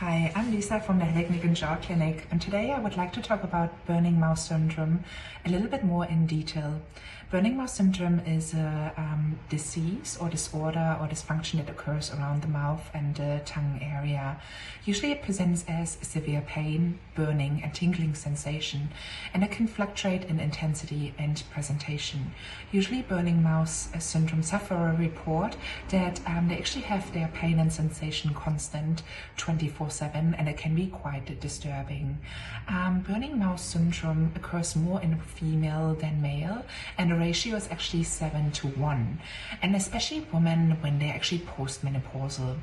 Hi, I'm Lisa from the Technique and Jaw Clinic, and today I would like to talk about burning mouth syndrome a little bit more in detail. Burning mouth syndrome is a disease or disorder or dysfunction that occurs around the mouth and the tongue area. Usually it presents as severe pain, burning and tingling sensation, and it can fluctuate in intensity and presentation. Usually burning mouth syndrome sufferer report that they actually have their pain and sensation constant 24/7, and it can be quite disturbing. Burning mouth syndrome occurs more in female than male, and the ratio is actually 7:1, and especially women when they're actually postmenopausal.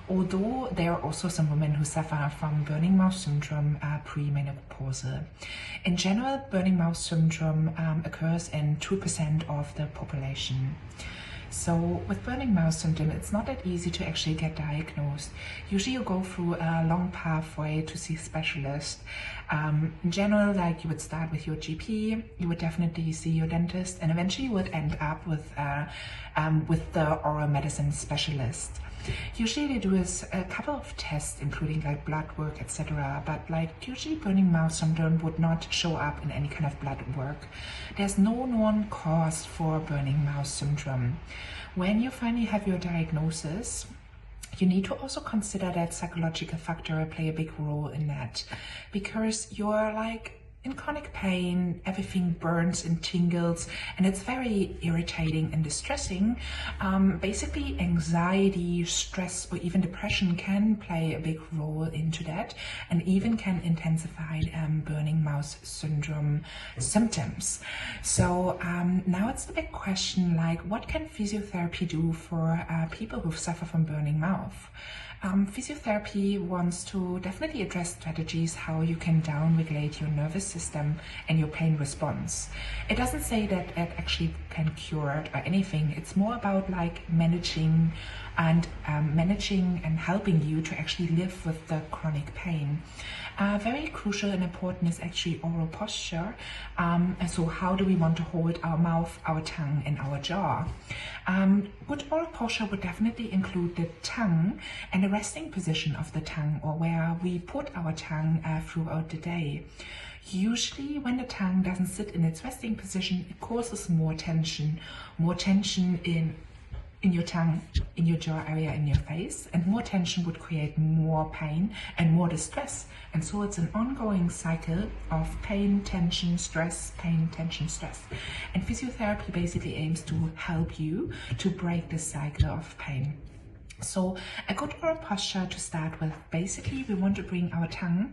Although there are also some women who suffer from burning mouth syndrome premenopausal. In general, burning mouth syndrome occurs in 2% of the population. So with burning mouth syndrome, it's not that easy to actually get diagnosed. Usually you go through a long pathway to see specialists. In general, like you would start with your GP, you would definitely see your dentist, and eventually you would end up with the oral medicine specialist. Usually they do a couple of tests, including like blood work, etc. But like usually burning mouth syndrome would not show up in any kind of blood work. There's no known cause for burning mouth syndrome. When you finally have your diagnosis, you need to also consider that psychological factor play a big role in that, because you're like in chronic pain, everything burns and tingles, and it's very irritating and distressing. Basically, anxiety, stress, or even depression can play a big role into that, and even can intensify burning mouth syndrome symptoms. So now it's the big question, like, what can physiotherapy do for people who suffer from burning mouth? Physiotherapy wants to definitely address strategies how you can down-regulate your nervous system and your pain response. It doesn't say that it actually can cure it or anything. It's more about like managing and helping you to actually live with the chronic pain. Very crucial and important is actually oral posture. And so how do we want to hold our mouth, our tongue, and our jaw? Good oral posture would definitely include the tongue and the resting position of the tongue, or where we put our tongue throughout the day. Usually when the tongue doesn't sit in its resting position, it causes more tension in your tongue, in your jaw area, in your face, and more tension would create more pain and more distress. And so it's an ongoing cycle of pain, tension, stress, pain, tension, stress. And physiotherapy basically aims to help you to break this cycle of pain. So a good oral posture to start with, basically we want to bring our tongue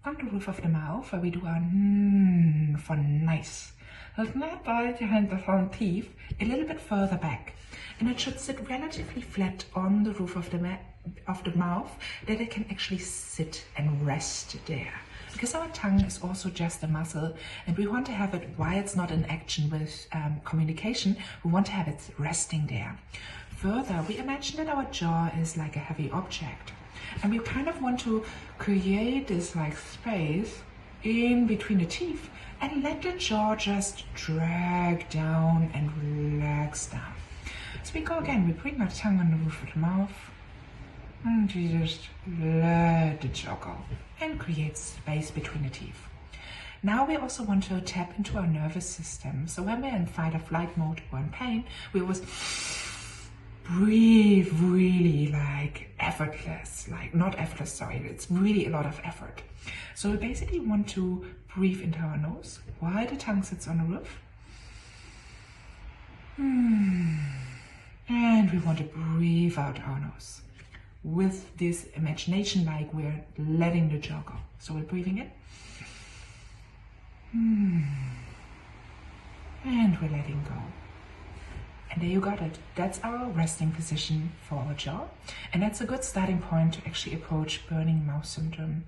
on the roof of the mouth, where we do our for nice. Hold not by your hand the front teeth a little bit further back, and it should sit relatively flat on the roof of the mouth, that it can actually sit and rest there. Because our tongue is also just a muscle, and we want to have it, while it's not in action with communication, we want to have it resting there. Further, we imagine that our jaw is like a heavy object, and we kind of want to create this like space in between the teeth and let the jaw just drag down and relax down. So we go again, we bring our tongue on the roof of the mouth, and we just let the jaw go and create space between the teeth. Now we also want to tap into our nervous system. So when we're in fight or flight mode or in pain, we always breathe really like effortless, like not effortless, sorry, it's really a lot of effort. So we basically want to breathe into our nose while the tongue sits on the roof. And we want to breathe out our nose with this imagination like we're letting the jaw go. So we're breathing in. And we're letting go. And there you got it. That's our resting position for our jaw. And that's a good starting point to actually approach burning mouth syndrome.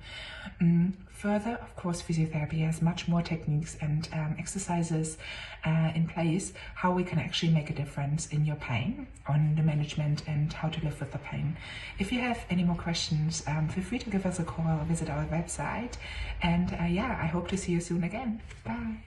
Further, of course, physiotherapy has much more techniques and exercises in place, how we can actually make a difference in your pain, on the management and how to live with the pain. If you have any more questions, feel free to give us a call or visit our website. And yeah, I hope to see you soon again. Bye.